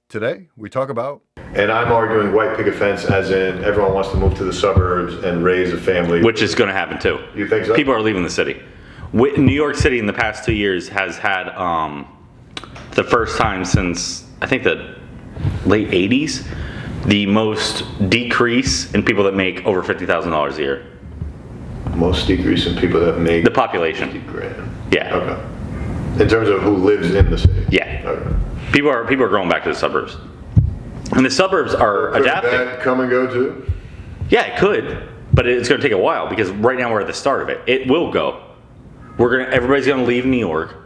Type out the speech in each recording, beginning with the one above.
Today, we talk about... And I'm arguing white picket fence as in everyone wants to move to the suburbs and raise a family. Which is going to happen too. You think so? People are leaving the city. New York City in the past 2 years has had the first time since, I think, the late 80s, the most decrease in people that make over $50,000 a year. Most decrease in people that make... The population. 50 grand. Yeah. Okay. In terms of who lives in the city? Yeah. Okay. People are going back to the suburbs. And the suburbs are adapting. Could that come and go too? Yeah, it could, but it's going to take a while because right now we're at the start of it. It will go. Everybody's going to leave New York.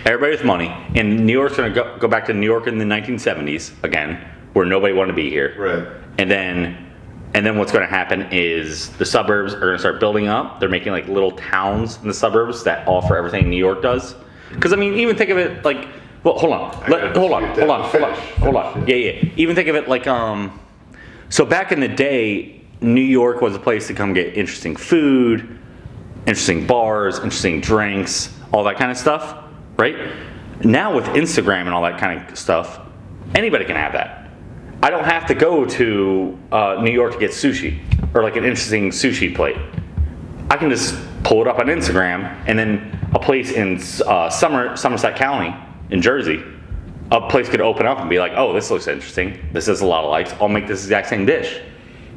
Everybody with money, and New York's going to go back to New York in the 1970s again, where nobody wanted to be here. Right. And then what's going to happen is the suburbs are going to start building up. They're making like little towns in the suburbs that offer everything New York does. Because I mean, even think of it like, well, hold on. Yeah. Even think of it like, so back in the day, New York was a place to come get interesting food, interesting bars, interesting drinks, all that kind of stuff, right? Now with Instagram and all that kind of stuff, anybody can have that. I don't have to go to New York to get sushi or like an interesting sushi plate. I can just pull it up on Instagram, and then a place in Somerset County in Jersey, a place could open up and be like, oh, this looks interesting. This has a lot of likes. I'll make this exact same dish.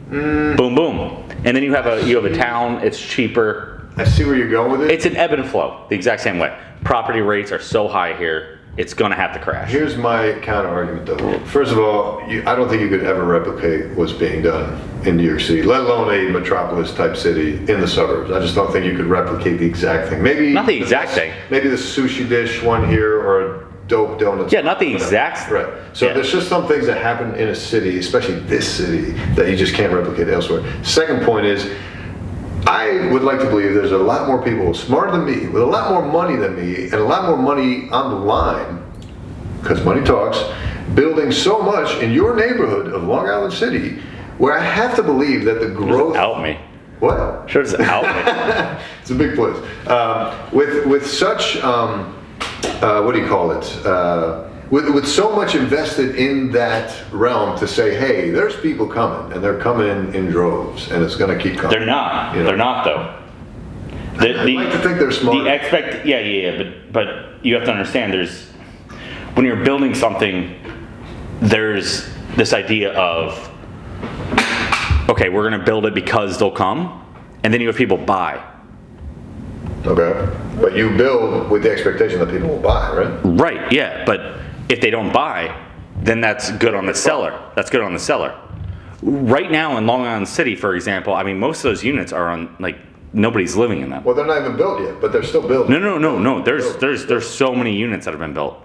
Boom, boom. And then you have a town. It's cheaper. I see where you're going with it. It's an ebb and flow the exact same way. Property rates are so high here, it's going to have to crash. Here's my counter argument though. First of all, I don't think you could ever replicate what's being done in New York City, let alone a metropolis type city in the suburbs. I just don't think you could replicate the exact thing. Maybe not the exact thing. Maybe the sushi dish one here, or a dope donuts. Yeah, not the exact. Right. So there's just some things that happen in a city, especially this city, that you just can't replicate elsewhere. Second point is, I would like to believe there's a lot more people smarter than me, with a lot more money than me, and a lot more money on the line, because money talks, building so much in your neighborhood of Long Island City, where I have to believe that the growth... Just out me. What? Sure, just out me. It's a big place. With such, what do you call it? With so much invested in that realm to say, hey, there's people coming, and they're coming in droves, and it's going to keep coming. They're not. You know? They're not, though. I'd like to think they're smart. But you have to understand, when you're building something, there's this idea of, okay, we're going to build it because they'll come, and then you have people buy. Okay, but you build with the expectation that people will buy, right? Right, yeah, but if they don't buy, then that's good on the seller. That's good on the seller. Right now in Long Island City, for example, I mean, most of those units are on, like, nobody's living in them. Well, they're not even built yet, but they're still building. No. There's so many units that have been built.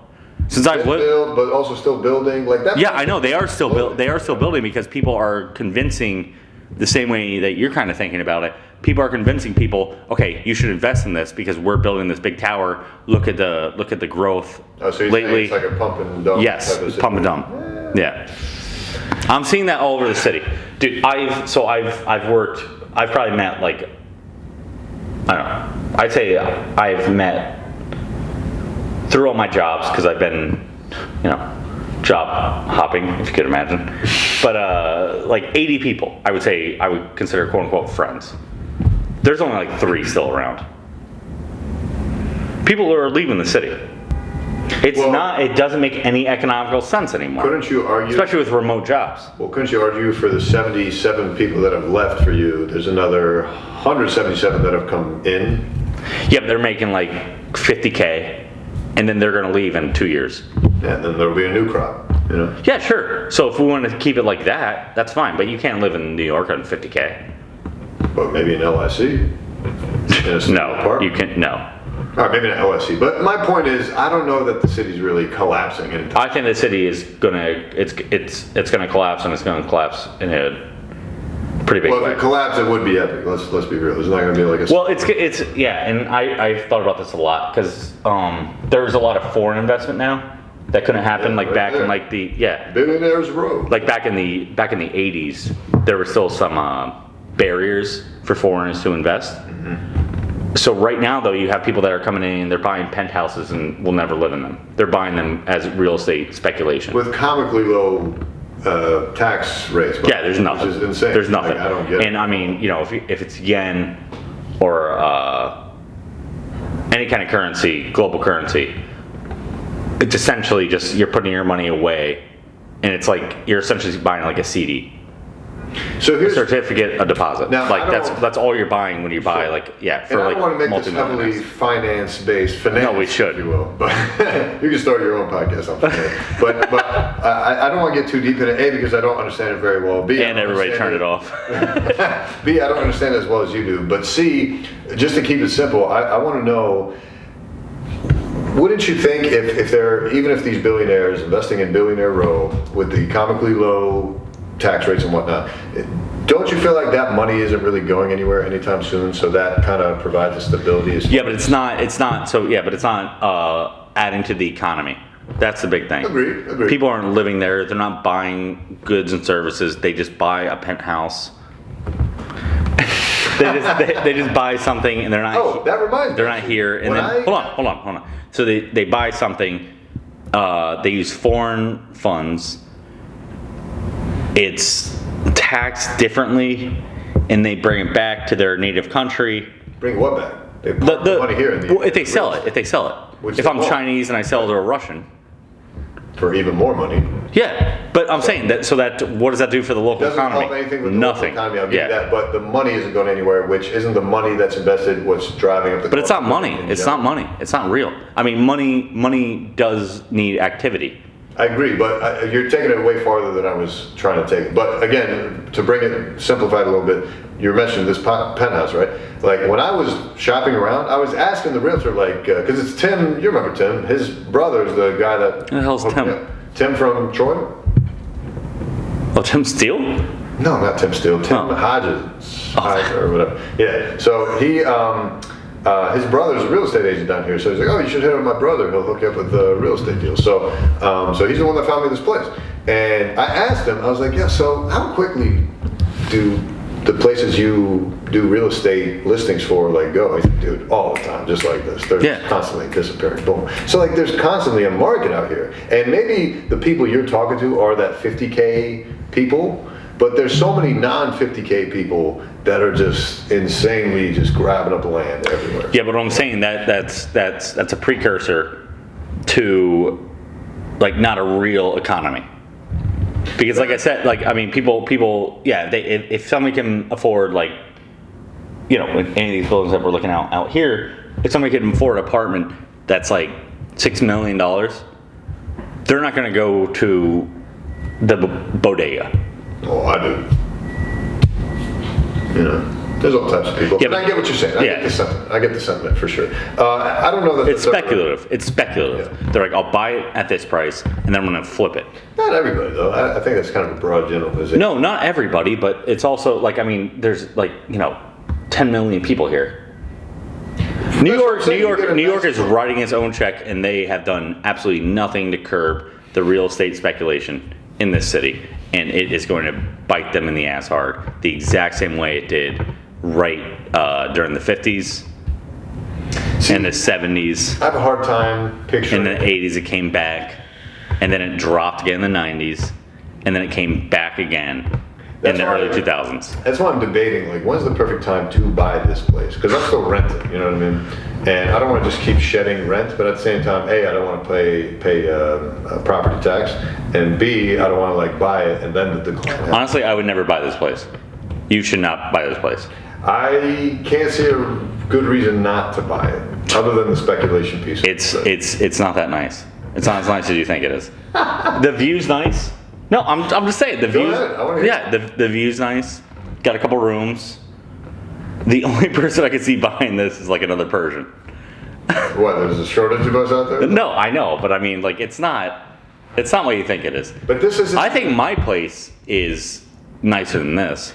Since I've lived, but also still building, like that. Yeah, I know they are still built. They are still building because people are convincing, the same way that you're kind of thinking about it. People are convincing people, okay, you should invest in this because we're building this big tower. Look at the growth So lately. it's like a pump and dump. Yes, type of pump and dump. Yeah, I'm seeing that all over the city, dude. I've probably met like, I don't know. I'd say I've met through all my jobs, because I've been, job hopping, if you could imagine. But like 80 people, I would say I would consider quote unquote friends. There's only like 3 still around. People are leaving the city. It doesn't make any economical sense anymore. Couldn't you argue? Especially with remote jobs. Well, couldn't you argue for the 77 people that have left for you, there's another 177 that have come in? Yeah, but they're making like $50K, and then they're going to leave in 2 years. Yeah, and then there'll be a new crop, Yeah, sure. So if we want to keep it like that, that's fine. But you can't live in New York on $50K. But maybe in LSC. No, you can't. No. All right, maybe not LSC. But my point is, I don't know that the city's really collapsing anytime. I think the city is gonna gonna collapse, and it's gonna collapse in a pretty big way. Well, if it collapsed, it would be epic. Let's be real. It's not gonna be like a. Well, it's yeah, and I've thought about this a lot because there's a lot of foreign investment now that couldn't happen back in like the Billionaires Row. Like back in the 80s, there were still some barriers for foreigners to invest. So right now, though, you have people that are coming in, they're buying penthouses and will never live in them. They're buying them as real estate speculation. With comically low tax rates. Yeah, there's nothing. Which is insane. There's nothing. Like, I don't get it. And I mean, if it's yen or any kind of currency, global currency, it's essentially just you're putting your money away, and it's like you're essentially buying like a CD. So A here's, certificate, a deposit. Now, Like I don't- that's all you're buying when you buy Sure. for and I like don't want to make this heavily multi-millionaires. finance. No, we should. if you will. But you can start your own podcast on finance. but I don't want to get too deep in it. A, because I don't understand it very well. B, And everybody turn it off. B, I don't understand it as well as you do. But C, just to keep it simple, I want to know. Wouldn't you think if they're, even if these billionaires investing in Billionaire Row with the comically low tax rates and whatnot, don't you feel like that money isn't really going anywhere anytime soon? So that kind of provides a stability. Yeah, but it's not. So yeah, but it's not adding to the economy. That's the big thing. Agreed. People aren't living there. They're not buying goods and services. They just buy a penthouse. they just buy something and they're not. Oh, that reminds me. They're not here. And When then hold on. So they buy something. They use foreign funds. It's taxed differently, and they bring it back to their native country. Bring what back? They park the money here in the. Well, if they sell it. Which If they I'm won't. Chinese and I sell to a Russian. For even more money. Yeah, but I'm saying that. So that what does that do for the local Doesn't economy? help anything with the Nothing. local economy. I'll give yeah. you that. But the money isn't going anywhere, which isn't the money that's invested. What's driving up the. But it's cost not of money. living in It's not general. money. It's not real. I mean, money does need activity. I agree, but you're taking it way farther than I was trying to take it. But again, to bring it simplified a little bit, you mentioned this penthouse, right? Like when I was shopping around, I was asking the realtor, like, because it's Tim. You remember Tim? His brother's the guy that. Who the hell's Tim? Yeah. Tim from Troy? Oh, Tim Steele? No, not Tim Steele. Tim Oh. Hodges, or whatever. Yeah. So he, his brother's a real estate agent down here. So he's like, "Oh, you should hit up my brother. He'll hook you up with real estate deals." So, so he's the one that found me this place. And I asked him, I was like, "Yeah. So how quickly do the places you do real estate listings for like go?" He's like, "Dude, all the time, just like this. They're Yeah. constantly disappearing." Boom. So like, there's constantly a market out here, and maybe the people you're talking to are that 50K people. But there's so many non-50K people that are just insanely just grabbing up land everywhere. Yeah, but what I'm saying that's a precursor to like not a real economy. Because like I said, like I mean, people, yeah, if somebody can afford like, in any of these buildings that we're looking out here, if somebody can afford an apartment that's like $6 million, they're not going to go to the bodega. Oh, I do. There's all types of people. Yeah, But I get what you're saying. I get the sentiment for sure. I don't know that It's speculative. It's speculative. Yeah. They're like, I'll buy it at this price, and then I'm going to flip it. Not everybody though. I think that's kind of a broad generalization. No, not everybody, but it's also like, I mean, there's like 10 million people here. New York is writing its own check, and they have done absolutely nothing to curb the real estate speculation in this city, and it is going to bite them in the ass hard, the exact same way it did during the 50s and the 70s. I have a hard time picturing. In the 80s, it came back, and then it dropped again in the 90s, and then it came back again in the early 2000s. That's why I'm debating, like, when's the perfect time to buy this place? Because I'm still renting, you know what I mean? And I don't want to just keep shedding rent, but at the same time, A, I don't want to pay property tax, and B, I don't want to like buy it and then the decline. Honestly, I would never buy this place. You should not buy this place. I can't see a good reason not to buy it, other than the speculation piece. It's not that nice. It's not as nice as you think it is. The view's nice. No, I'm just saying the view's. ahead, I wanna hear Yeah, the view's nice. Got a couple rooms. The only person I could see buying this is like another Persian. What? There's a shortage of us out there. No, I know, but I mean, like, it's not what you think it is. But this is. I think my place is nicer than this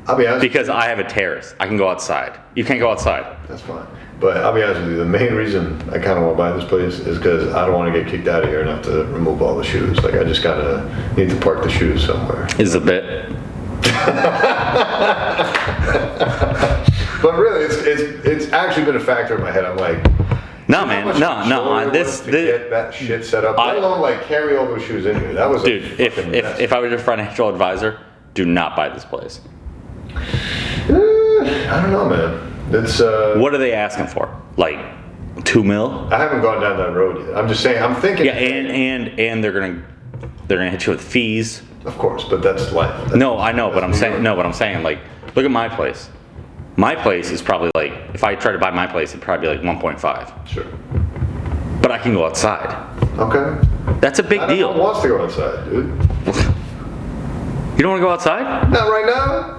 I'll be honest. because I have a terrace. I can go outside. You can't go outside. That's fine. But I'll be honest with you, the main reason I kind of want to buy this place is because I don't want to get kicked out of here and have to remove all the shoes. Like, I just kind of need to park the shoes somewhere. Is a bit. But But really, it's actually been a factor in my head. I'm like, No, how man, much no. trouble it This, was to get that shit set up. Let alone like carry all those shoes in here. That was dude. a fucking mess. If I was your financial advisor, do not buy this place. I don't know, man. It's What are they asking for? Like $2 million? I haven't gone down that road yet. I'm just saying. I'm thinking. Yeah, and they're gonna hit you with fees. Of course, but that's life. No, I know, but I'm New saying York. no, but I'm saying like, look at my place. My place is probably like, if I try to buy my place, it'd probably be like 1.5. Sure. But I can go outside. Okay. That's a big I don't know who deal. wants to go outside, dude. You don't want to go outside? Not right now.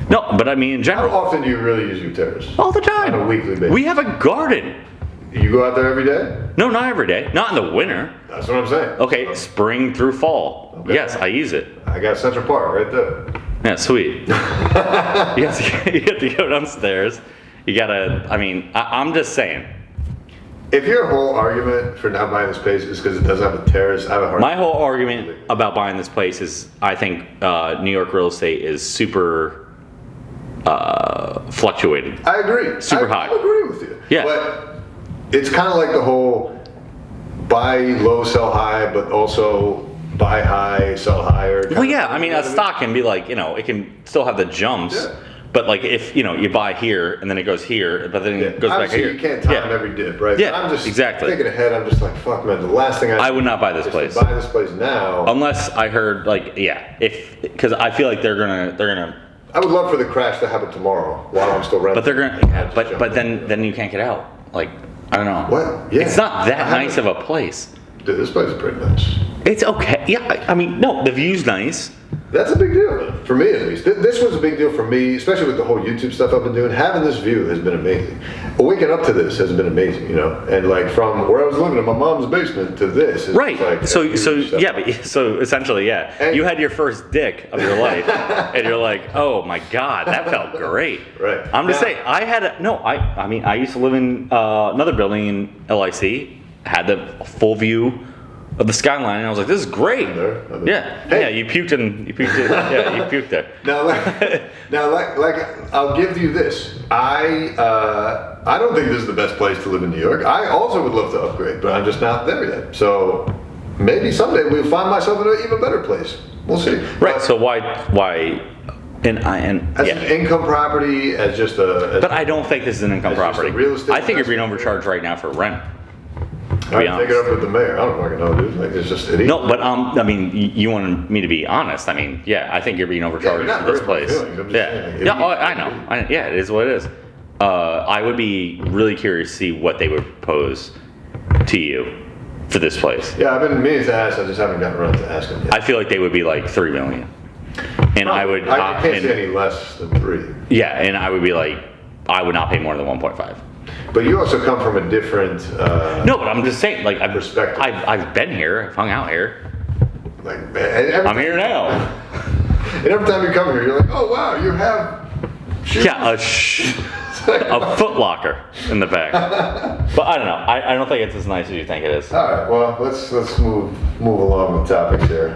No, but I mean in How general, often do you really use your terrace? all the time. On a weekly basis. We have a garden. You go out there every day? No, not every day. Not in the winter. That's what I'm saying. Okay, spring through fall. Okay. Yes, I use it. I got Central Park right there. Yeah, sweet. you have to go downstairs. You gotta. I mean, I'm just saying. If your whole argument for not buying this place is because it doesn't have a terrace, I have a hard My whole argument about buying this place is I think New York real estate is super fluctuated. I agree. Super I high. agree with you. Yeah. But it's kind of like the whole buy low, sell high, but also buy high, sell higher. kind Well, of yeah, thing, I mean, you know a what stock can be like, it can still have the jumps. Yeah. But like if, you buy here and then it goes here, but then it goes back Obviously, here. you can't time Yeah. every dip, right? Yeah, But I'm just exactly. thinking ahead. I'm just like, fuck, man. The last thing I would not buy this is place. to buy this place now. Unless I heard like, because I feel like they're gonna, I would love for the crash to happen tomorrow while I'm still renting. but they're gonna, I'd just jump but in. then you can't get out. Like, I don't know. What? Yeah. It's not that I nice haven't- of a place. Dude, this place is pretty nice. It's okay. Yeah, I mean, no, the view's nice. That's a big deal, man. For me, at least. This was a big deal for me, especially with the whole YouTube stuff I've been doing. Having this view has been amazing. Waking up to this has been amazing, And like from where I was living in my mom's basement to this, is Right. Like So a huge step yeah, up. but so essentially, yeah. And- You had your first dick of your life, and you're like, oh my god, that felt great. Right. I'm just Now- saying, I mean, I used to live in another building in LIC, had the full view of the skyline, and I was like, this is great. There. Yeah. Hey. Yeah. You puked in. You puked in. Yeah. You puked there. Now, like, I'll give you this. I don't think this is the best place to live in New York. I also would love to upgrade, but I'm just not there yet. So maybe someday we'll find myself in an even better place. We'll see. Right. But So why? And as yeah. an income property, as just a. But I don't think this is an income It's just a property. real estate I think you're being investment. overcharged right now for rent. To I be take it honest. up with the mayor. I don't fucking know, dude. Like it's just it. No, but I mean, you wanted me to be honest. I mean, yeah, I think you're being overcharged not for this hurting my place. feelings. I'm just Yeah, saying, like, yeah, if oh, you- I know. Yeah, it is what it is. I would be really curious to see what they would propose to you for this place. Yeah, I've been meaning to ask. I just haven't gotten around to asking yet. I feel like they would be like $3 million, and I would. I can't and- say any less than 3. yeah, and I would be like, I would not pay more than 1.5. But you also come from a different. No, but I'm just saying, like, Perspective. I've been here, I've hung out here. Like, man, every I'm here now. And every time you come here, you're like, oh wow, you have shoes. Yeah, a Foot Locker in the back. But I don't know. I don't think it's as nice as you think it is. All right, well, let's move along with topics here.